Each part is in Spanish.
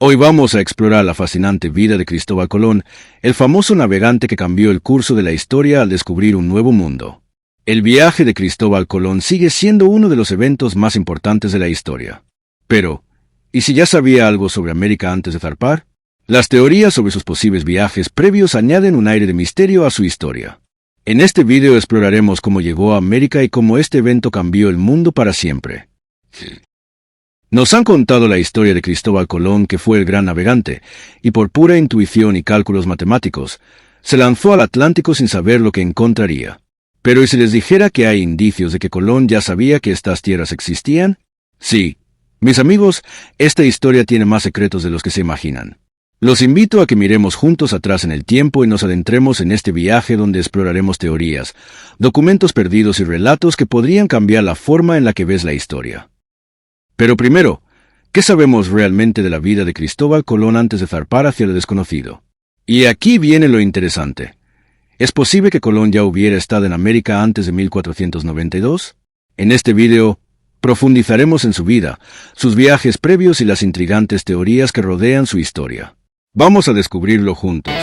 Hoy vamos a explorar la fascinante vida de Cristóbal Colón, el famoso navegante que cambió el curso de la historia al descubrir un nuevo mundo. El viaje de Cristóbal Colón sigue siendo uno de los eventos más importantes de la historia. Pero, ¿y si ya sabía algo sobre América antes de zarpar? Las teorías sobre sus posibles viajes previos añaden un aire de misterio a su historia. En este video exploraremos cómo llegó a América y cómo este evento cambió el mundo para siempre. Nos han contado la historia de Cristóbal Colón, que fue el gran navegante, y por pura intuición y cálculos matemáticos, se lanzó al Atlántico sin saber lo que encontraría. Pero ¿y si les dijera que hay indicios de que Colón ya sabía que estas tierras existían? Sí, mis amigos, esta historia tiene más secretos de los que se imaginan. Los invito a que miremos juntos atrás en el tiempo y nos adentremos en este viaje donde exploraremos teorías, documentos perdidos y relatos que podrían cambiar la forma en la que ves la historia. Pero primero, ¿qué sabemos realmente de la vida de Cristóbal Colón antes de zarpar hacia lo desconocido? Y aquí viene lo interesante. ¿Es posible que Colón ya hubiera estado en América antes de 1492? En este video, profundizaremos en su vida, sus viajes previos y las intrigantes teorías que rodean su historia. Vamos a descubrirlo juntos.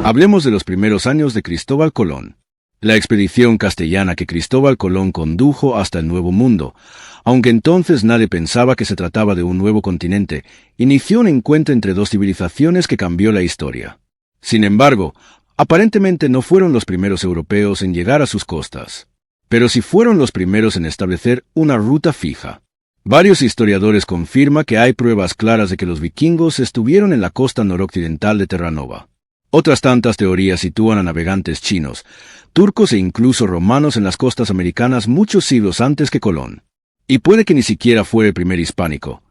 Hablemos de los primeros años de Cristóbal Colón. La expedición castellana que Cristóbal Colón condujo hasta el Nuevo Mundo, aunque entonces nadie pensaba que se trataba de un nuevo continente, inició un encuentro entre dos civilizaciones que cambió la historia. Sin embargo, aparentemente no fueron los primeros europeos en llegar a sus costas, pero sí fueron los primeros en establecer una ruta fija. Varios historiadores confirman que hay pruebas claras de que los vikingos estuvieron en la costa noroccidental de Terranova. Otras tantas teorías sitúan a navegantes chinos, turcos e incluso romanos en las costas americanas muchos siglos antes que Colón. Y puede que ni siquiera fuera el primer hispánico.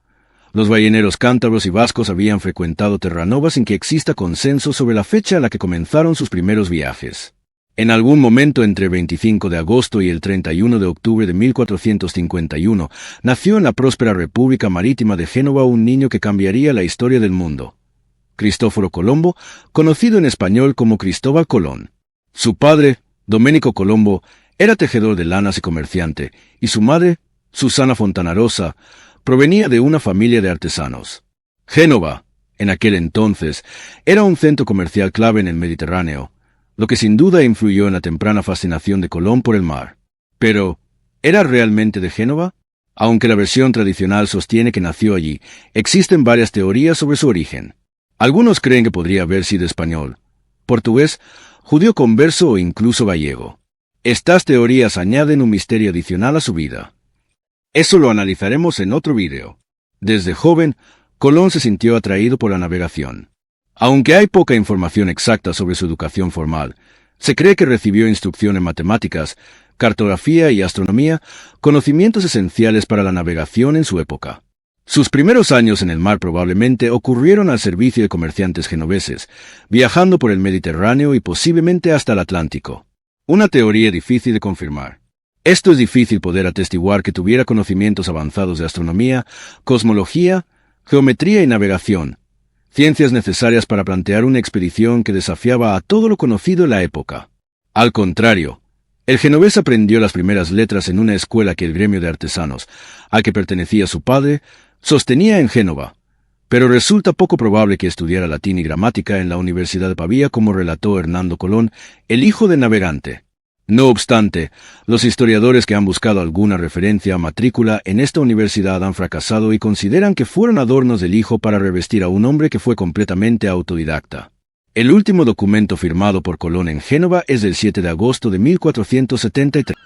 Los balleneros cántabros y vascos habían frecuentado Terranova sin que exista consenso sobre la fecha a la que comenzaron sus primeros viajes. En algún momento entre el 25 de agosto y el 31 de octubre de 1451, nació en la próspera República Marítima de Génova un niño que cambiaría la historia del mundo. Cristóforo Colombo, conocido en español como Cristóbal Colón. Su padre, Domenico Colombo, era tejedor de lanas y comerciante, y su madre, Susana Fontanarosa, provenía de una familia de artesanos. Génova, en aquel entonces, era un centro comercial clave en el Mediterráneo, lo que sin duda influyó en la temprana fascinación de Colón por el mar. Pero, ¿era realmente de Génova? Aunque la versión tradicional sostiene que nació allí, existen varias teorías sobre su origen. Algunos creen que podría haber sido español, portugués, judío converso o incluso gallego. Estas teorías añaden un misterio adicional a su vida. Eso lo analizaremos en otro video. Desde joven, Colón se sintió atraído por la navegación. Aunque hay poca información exacta sobre su educación formal, se cree que recibió instrucción en matemáticas, cartografía y astronomía, conocimientos esenciales para la navegación en su época. Sus primeros años en el mar probablemente ocurrieron al servicio de comerciantes genoveses, viajando por el Mediterráneo y posiblemente hasta el Atlántico. Una teoría difícil de confirmar. Esto es difícil poder atestiguar que tuviera conocimientos avanzados de astronomía, cosmología, geometría y navegación, ciencias necesarias para plantear una expedición que desafiaba a todo lo conocido en la época. Al contrario, el genovés aprendió las primeras letras en una escuela que el gremio de artesanos, al que pertenecía su padre, sostenía en Génova, pero resulta poco probable que estudiara latín y gramática en la Universidad de Pavía como relató Hernando Colón, el hijo del navegante. No obstante, los historiadores que han buscado alguna referencia a matrícula en esta universidad han fracasado y consideran que fueron adornos del hijo para revestir a un hombre que fue completamente autodidacta. El último documento firmado por Colón en Génova es del 7 de agosto de 1473.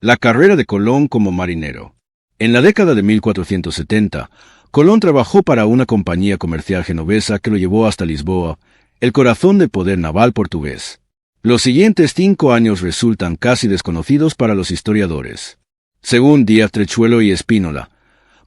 La carrera de Colón como marinero. En la década de 1470, Colón trabajó para una compañía comercial genovesa que lo llevó hasta Lisboa, el corazón del poder naval portugués. Los siguientes 5 años resultan casi desconocidos para los historiadores. Según Díaz Trechuelo y Espínola,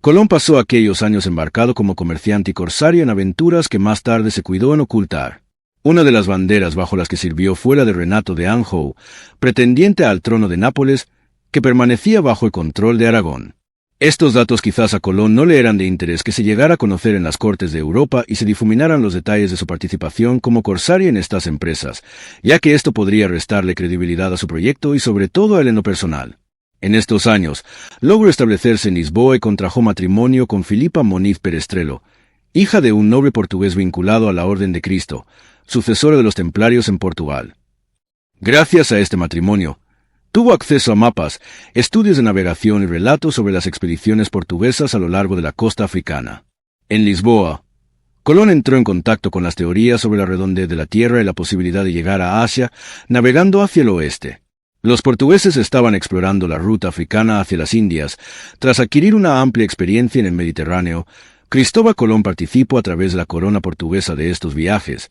Colón pasó aquellos años embarcado como comerciante y corsario en aventuras que más tarde se cuidó en ocultar. Una de las banderas bajo las que sirvió fue la de Renato de Anjou, pretendiente al trono de Nápoles, que permanecía bajo el control de Aragón. Estos datos quizás a Colón no le eran de interés que se llegara a conocer en las cortes de Europa y se difuminaran los detalles de su participación como corsario en estas empresas, ya que esto podría restarle credibilidad a su proyecto y sobre todo a él en lo personal. En estos años, logró establecerse en Lisboa y contrajo matrimonio con Filipa Moniz Perestrelo, hija de un noble portugués vinculado a la Orden de Cristo, sucesora de los templarios en Portugal. Gracias a este matrimonio, tuvo acceso a mapas, estudios de navegación y relatos sobre las expediciones portuguesas a lo largo de la costa africana. En Lisboa, Colón entró en contacto con las teorías sobre la redondez de la Tierra y la posibilidad de llegar a Asia navegando hacia el oeste. Los portugueses estaban explorando la ruta africana hacia las Indias. Tras adquirir una amplia experiencia en el Mediterráneo, Cristóbal Colón participó a través de la corona portuguesa de estos viajes,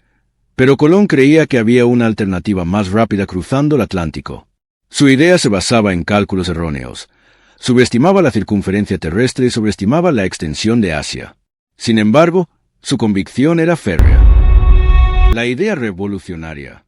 pero Colón creía que había una alternativa más rápida cruzando el Atlántico. Su idea se basaba en cálculos erróneos. Subestimaba la circunferencia terrestre y sobreestimaba la extensión de Asia. Sin embargo, su convicción era férrea. La idea revolucionaria.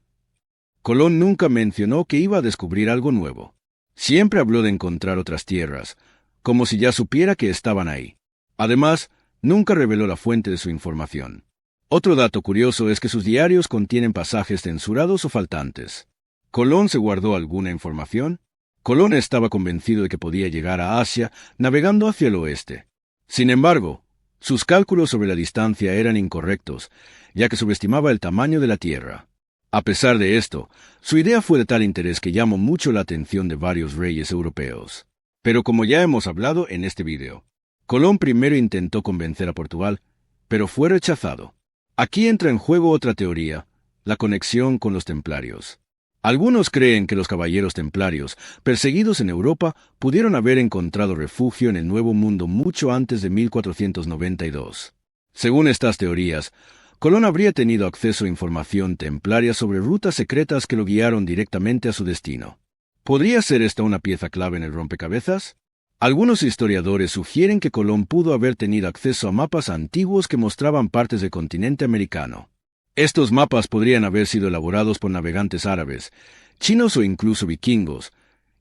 Colón nunca mencionó que iba a descubrir algo nuevo. Siempre habló de encontrar otras tierras, como si ya supiera que estaban ahí. Además, nunca reveló la fuente de su información. Otro dato curioso es que sus diarios contienen pasajes censurados o faltantes. ¿Colón se guardó alguna información? Colón estaba convencido de que podía llegar a Asia navegando hacia el oeste. Sin embargo, sus cálculos sobre la distancia eran incorrectos, ya que subestimaba el tamaño de la Tierra. A pesar de esto, su idea fue de tal interés que llamó mucho la atención de varios reyes europeos. Pero como ya hemos hablado en este video, Colón primero intentó convencer a Portugal, pero fue rechazado. Aquí entra en juego otra teoría, la conexión con los templarios. Algunos creen que los caballeros templarios, perseguidos en Europa, pudieron haber encontrado refugio en el Nuevo Mundo mucho antes de 1492. Según estas teorías, Colón habría tenido acceso a información templaria sobre rutas secretas que lo guiaron directamente a su destino. ¿Podría ser esta una pieza clave en el rompecabezas? Algunos historiadores sugieren que Colón pudo haber tenido acceso a mapas antiguos que mostraban partes del continente americano. Estos mapas podrían haber sido elaborados por navegantes árabes, chinos o incluso vikingos,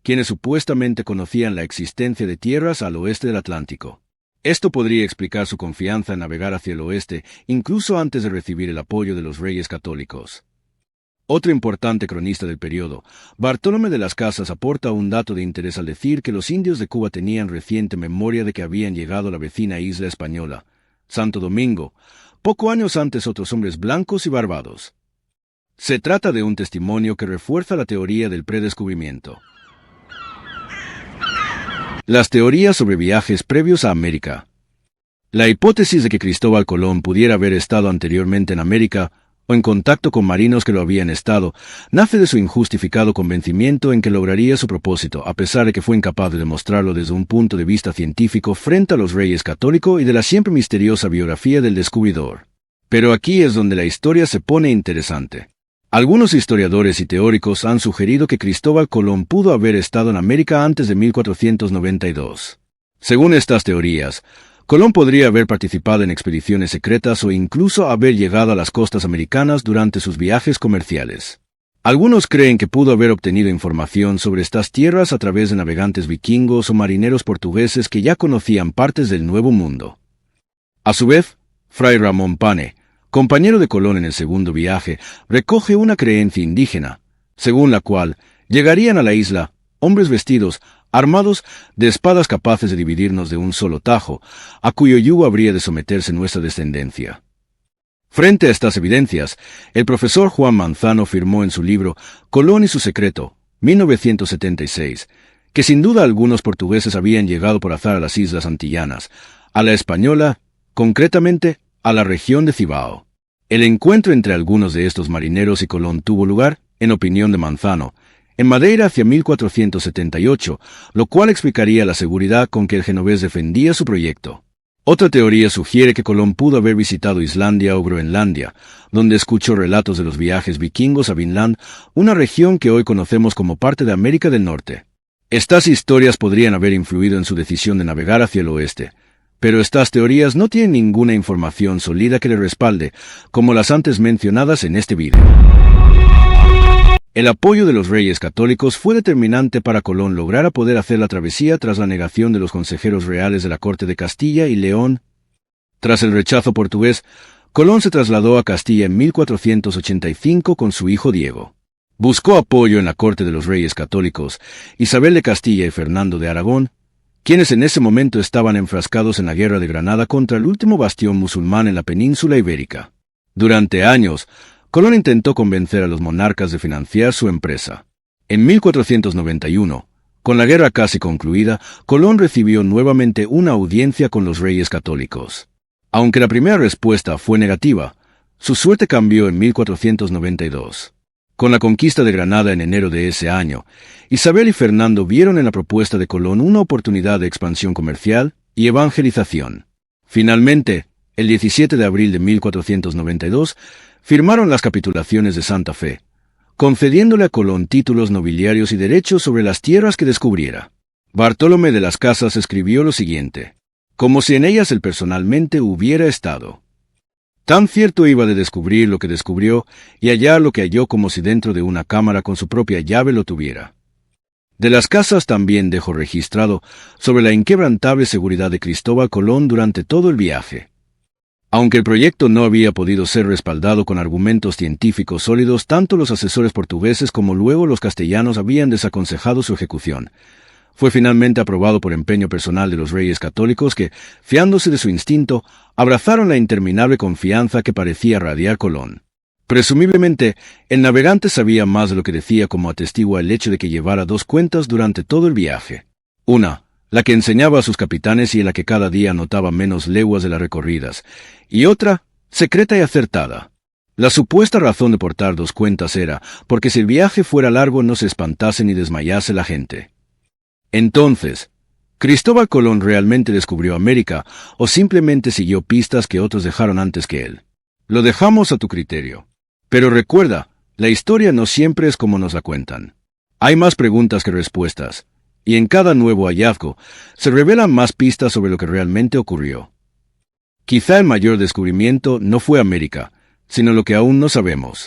quienes supuestamente conocían la existencia de tierras al oeste del Atlántico. Esto podría explicar su confianza en navegar hacia el oeste, incluso antes de recibir el apoyo de los reyes católicos. Otro importante cronista del periodo, Bartolomé de las Casas, aporta un dato de interés al decir que los indios de Cuba tenían reciente memoria de que habían llegado a la vecina isla española, Santo Domingo, poco años antes otros hombres blancos y barbados. Se trata de un testimonio que refuerza la teoría del predescubrimiento. Las teorías sobre viajes previos a América. La hipótesis de que Cristóbal Colón pudiera haber estado anteriormente en América o en contacto con marinos que lo habían estado, nace de su injustificado convencimiento en que lograría su propósito, a pesar de que fue incapaz de demostrarlo desde un punto de vista científico frente a los reyes católicos y de la siempre misteriosa biografía del descubridor. Pero aquí es donde la historia se pone interesante. Algunos historiadores y teóricos han sugerido que Cristóbal Colón pudo haber estado en América antes de 1492. Según estas teorías, Colón podría haber participado en expediciones secretas o incluso haber llegado a las costas americanas durante sus viajes comerciales. Algunos creen que pudo haber obtenido información sobre estas tierras a través de navegantes vikingos o marineros portugueses que ya conocían partes del Nuevo Mundo. A su vez, Fray Ramón Pane, compañero de Colón en el segundo viaje, recoge una creencia indígena, según la cual llegarían a la isla hombres vestidos, armados de espadas capaces de dividirnos de un solo tajo, a cuyo yugo habría de someterse nuestra descendencia. Frente a estas evidencias, el profesor Juan Manzano afirmó en su libro Colón y su secreto, 1976, que sin duda algunos portugueses habían llegado por azar a las islas antillanas, a la Española, concretamente a la región de Cibao. El encuentro entre algunos de estos marineros y Colón tuvo lugar, en opinión de Manzano, en Madeira hacia 1478, lo cual explicaría la seguridad con que el genovés defendía su proyecto. Otra teoría sugiere que Colón pudo haber visitado Islandia o Groenlandia, donde escuchó relatos de los viajes vikingos a Vinland, una región que hoy conocemos como parte de América del Norte. Estas historias podrían haber influido en su decisión de navegar hacia el oeste, Pero estas teorías no tienen ninguna información sólida que le respalde, como las antes mencionadas en este vídeo. El apoyo de los reyes católicos fue determinante para Colón lograr poder hacer la travesía tras la negación de los consejeros reales de la corte de Castilla y León. Tras el rechazo portugués, Colón se trasladó a Castilla en 1485 con su hijo Diego. Buscó apoyo en la corte de los reyes católicos, Isabel de Castilla y Fernando de Aragón, quienes en ese momento estaban enfrascados en la guerra de Granada contra el último bastión musulmán en la península ibérica. Durante años, Colón intentó convencer a los monarcas de financiar su empresa. En 1491, con la guerra casi concluida, Colón recibió nuevamente una audiencia con los reyes católicos. Aunque la primera respuesta fue negativa, su suerte cambió en 1492. Con la conquista de Granada en enero de ese año, Isabel y Fernando vieron en la propuesta de Colón una oportunidad de expansión comercial y evangelización. Finalmente, el 17 de abril de 1492, firmaron las capitulaciones de Santa Fe, concediéndole a Colón títulos nobiliarios y derechos sobre las tierras que descubriera. Bartolomé de las Casas escribió lo siguiente: como si en ellas él personalmente hubiera estado. Tan cierto iba de descubrir lo que descubrió y hallar lo que halló como si dentro de una cámara con su propia llave lo tuviera. De las Casas también dejó registrado sobre la inquebrantable seguridad de Cristóbal Colón durante todo el viaje. Aunque el proyecto no había podido ser respaldado con argumentos científicos sólidos, tanto los asesores portugueses como luego los castellanos habían desaconsejado su ejecución. Fue finalmente aprobado por empeño personal de los reyes católicos que, fiándose de su instinto, abrazaron la interminable confianza que parecía radiar Colón. Presumiblemente, el navegante sabía más de lo que decía, como atestigua el hecho de que llevara dos cuentas durante todo el viaje. Una, la que enseñaba a sus capitanes y en la que cada día anotaba menos leguas de las recorridas, y otra, secreta y acertada. La supuesta razón de portar dos cuentas era porque si el viaje fuera largo no se espantase ni desmayase la gente. Entonces, ¿Cristóbal Colón realmente descubrió América o simplemente siguió pistas que otros dejaron antes que él? Lo dejamos a tu criterio. Pero recuerda, la historia no siempre es como nos la cuentan. Hay más preguntas que respuestas, y en cada nuevo hallazgo se revelan más pistas sobre lo que realmente ocurrió. Quizá el mayor descubrimiento no fue América, sino lo que aún no sabemos.